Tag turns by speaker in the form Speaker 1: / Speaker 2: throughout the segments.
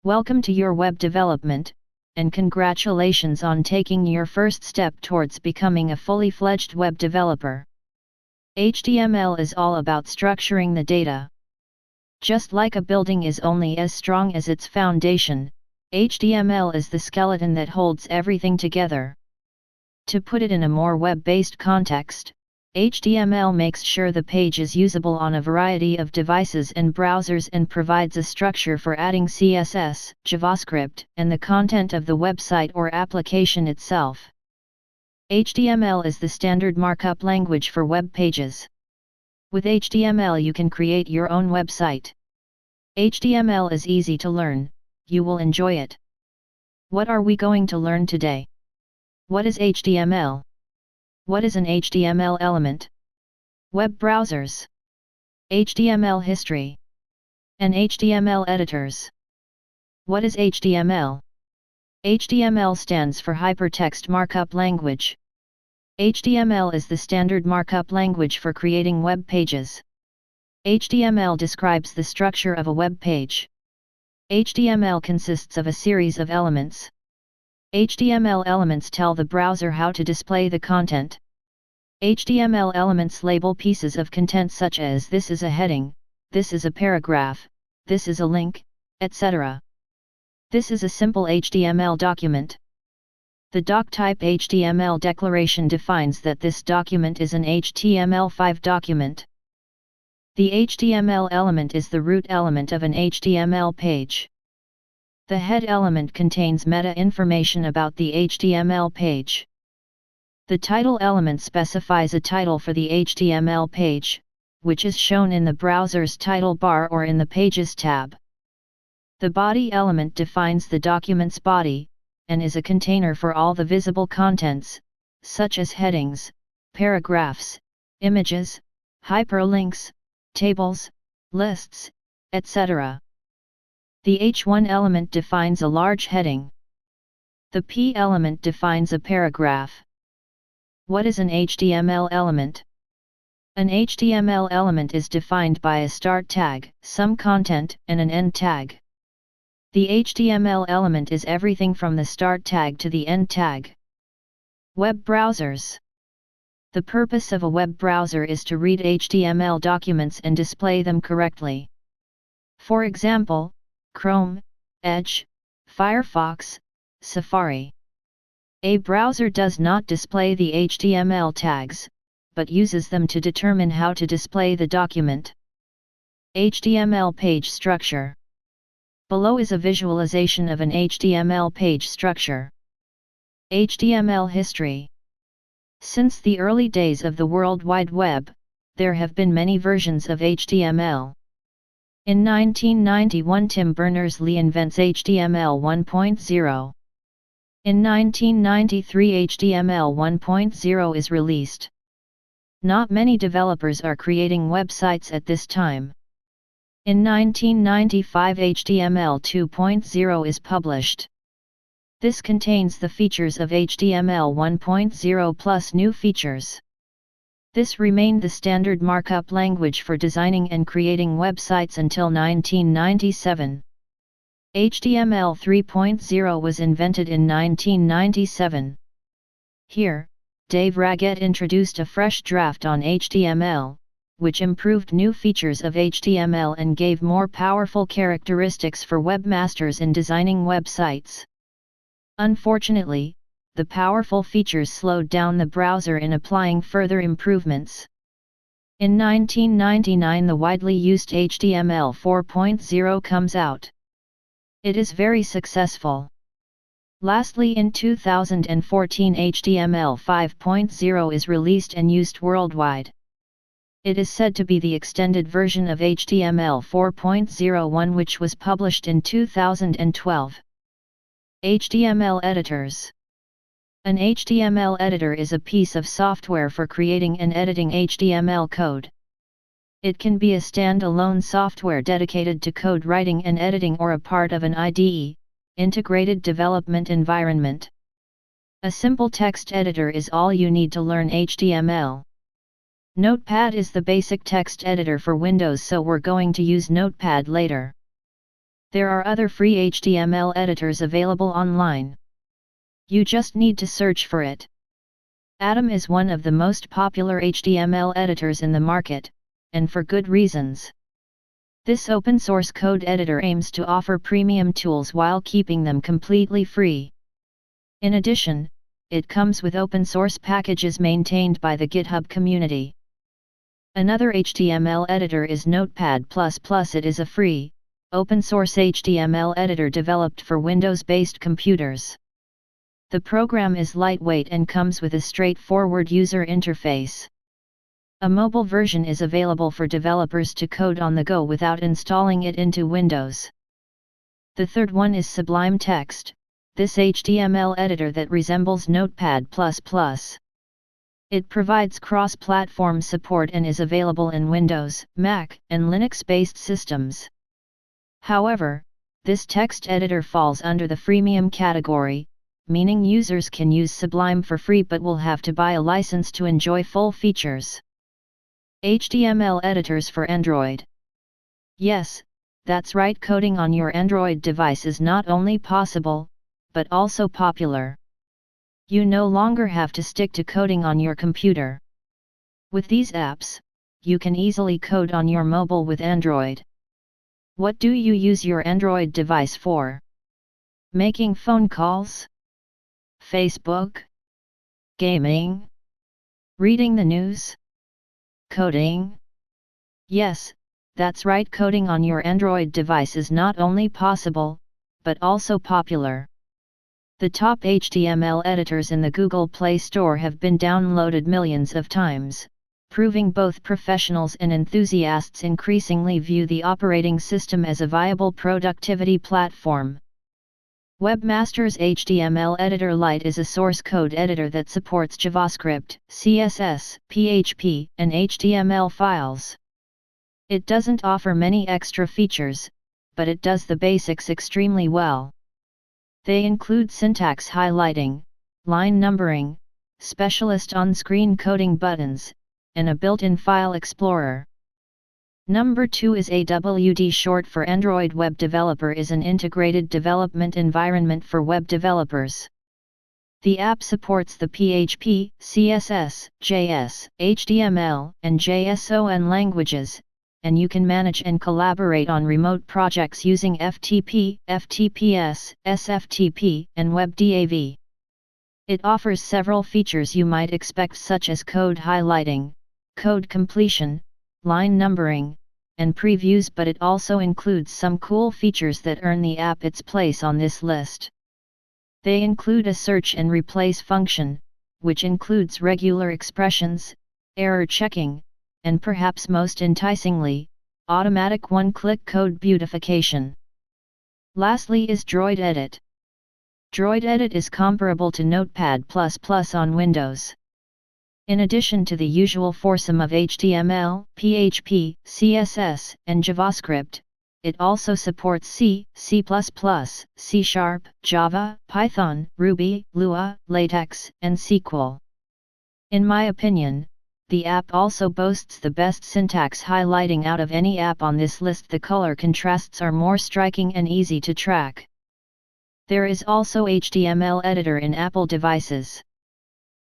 Speaker 1: Welcome to your web development, and congratulations on taking your first step towards becoming a fully fledged web developer. HTML is all about structuring the data. Just like a building is only as strong as its foundation, HTML is the skeleton that holds everything together. To put it in a more web-based context, HTML makes sure the page is usable on a variety of devices and browsers and provides a structure for adding CSS, JavaScript, and the content of the website or application itself. HTML is the standard markup language for web pages. With HTML you can create your own website. HTML is easy to learn, you will enjoy it. What are we going to learn today? What is HTML? What is an HTML element? Web browsers. HTML history. And HTML editors. What is HTML? HTML stands for Hyper Text Markup Language. HTML is the standard markup language for creating web pages. HTML describes the structure of a web page. HTML consists of a series of elements. HTML elements tell the browser how to display the content. HTML elements label pieces of content such as this is a heading, this is a paragraph, this is a link, etc. This is a simple HTML document. The doc type HTML declaration defines that this document is an HTML5 document. The HTML element is the root element of an HTML page. The head element contains meta information about the HTML page. The title element specifies a title for the HTML page, which is shown in the browser's title bar or in the Pages tab. The body element defines the document's body, and is a container for all the visible contents, such as headings, paragraphs, images, hyperlinks, tables, lists, etc. The H1 element defines a large heading. The P element defines a paragraph. What is an HTML element? An HTML element is defined by a start tag, some content, and an end tag. The HTML element is everything from the start tag to the end tag. Web browsers. The purpose of a web browser is to read HTML documents and display them correctly. For example, Chrome, Edge, Firefox, Safari. A browser does not display the HTML tags, but uses them to determine how to display the document. HTML page structure. Below is a visualization of an HTML page structure. HTML history. Since the early days of the World Wide Web, there have been many versions of HTML. In 1991 Tim Berners-Lee invents HTML 1.0. In 1993 HTML 1.0 is released. Not many developers are creating websites at this time. In 1995 HTML 2.0 is published. This contains the features of HTML 1.0 plus new features. This remained the standard markup language for designing and creating websites until 1997. HTML 3.0 was invented in 1997. Here, Dave Raggett introduced a fresh draft on HTML, which improved new features of HTML and gave more powerful characteristics for webmasters in designing websites. Unfortunately, the powerful features slowed down the browser in applying further improvements. In 1999 the widely used HTML 4.0 comes out. It is very successful. Lastly, in 2014 HTML 5.0 is released and used worldwide. It is said to be the extended version of HTML 4.01 which was published in 2012. HTML editors. An HTML editor is a piece of software for creating and editing HTML code. It can be a standalone software dedicated to code writing and editing or a part of an IDE, integrated development environment. A simple text editor is all you need to learn HTML. Notepad is the basic text editor for Windows, so we're going to use Notepad later. There are other free HTML editors available online. You just need to search for it. Atom is one of the most popular HTML editors in the market, and for good reasons. This open source code editor aims to offer premium tools while keeping them completely free. In addition, it comes with open source packages maintained by the GitHub community. Another HTML editor is Notepad++. It is a free, open source HTML editor developed for Windows-based computers. The program is lightweight and comes with a straightforward user interface. A mobile version is available for developers to code on the go without installing it into Windows. The third one is Sublime Text, this HTML editor that resembles Notepad++. It provides cross-platform support and is available in Windows, Mac, and Linux-based systems. However, this text editor falls under the freemium category, meaning users can use Sublime for free but will have to buy a license to enjoy full features. HTML editors for Android. Yes, that's right, coding on your Android device is not only possible, but also popular. You no longer have to stick to coding on your computer. With these apps, you can easily code on your mobile with Android. What do you use your Android device for? Making phone calls? Facebook? Gaming? Reading the news? Coding? Yes, that's right, coding on your Android device is not only possible, but also popular. The top HTML editors in the Google Play Store have been downloaded millions of times, proving both professionals and enthusiasts increasingly view the operating system as a viable productivity platform. Webmaster's HTML Editor Lite is a source code editor that supports JavaScript, CSS, PHP, and HTML files. It doesn't offer many extra features, but it does the basics extremely well. They include syntax highlighting, line numbering, specialist on-screen coding buttons, and a built-in file explorer. Number 2 is AWD, short for Android Web Developer, is an integrated development environment for web developers. The app supports the PHP, CSS, JS, HTML, and JSON languages, and you can manage and collaborate on remote projects using FTP, FTPS, SFTP, and WebDAV. It offers several features you might expect, such as code highlighting, code completion, line numbering, and previews, but it also includes some cool features that earn the app its place on this list. They include a search and replace function, which includes regular expressions, error checking, and perhaps most enticingly, automatic one-click code beautification. Lastly is Droid Edit. Droid Edit is comparable to Notepad++ on Windows. In addition to the usual foursome of HTML, PHP, CSS, and JavaScript, it also supports C, C++, C#, Java, Python, Ruby, Lua, LaTeX, and SQL. In my opinion, the app also boasts the best syntax highlighting out of any app on this list. The color contrasts are more striking and easy to track. There is also HTML editor in Apple devices.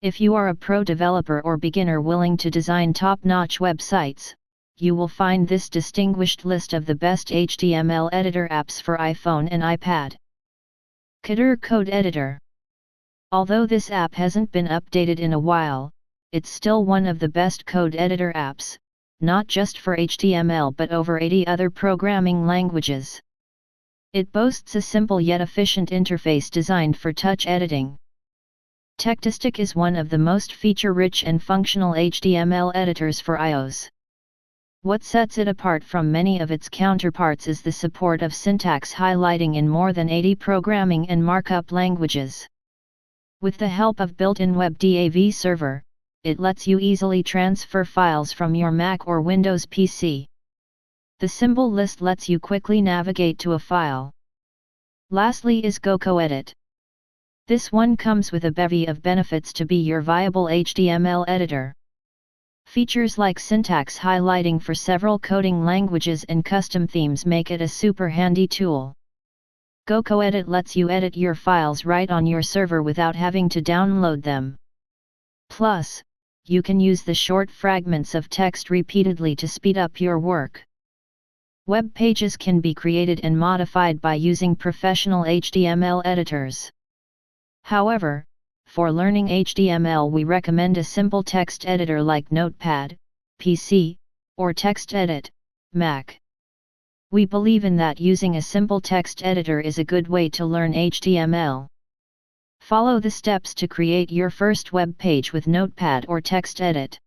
Speaker 1: If you are a pro developer or beginner willing to design top-notch websites, you will find this distinguished list of the best HTML editor apps for iPhone and iPad. Kadir Code Editor. Although this app hasn't been updated in a while, it's still one of the best code editor apps, not just for HTML but over 80 other programming languages. It boasts a simple yet efficient interface designed for touch editing. Tektastic is one of the most feature-rich and functional HTML editors for iOS. What sets it apart from many of its counterparts is the support of syntax highlighting in more than 80 programming and markup languages. With the help of built-in WebDAV server, it lets you easily transfer files from your Mac or Windows PC. The symbol list lets you quickly navigate to a file. Lastly is GoCoEdit. This one comes with a bevy of benefits to be your viable HTML editor. Features like syntax highlighting for several coding languages and custom themes make it a super handy tool. GoCoEdit lets you edit your files right on your server without having to download them. Plus, you can use the short fragments of text repeatedly to speed up your work. Web pages can be created and modified by using professional HTML editors. However, for learning HTML we recommend a simple text editor like Notepad, PC, or TextEdit, Mac. We believe in that using a simple text editor is a good way to learn HTML. Follow the steps to create your first web page with Notepad or TextEdit.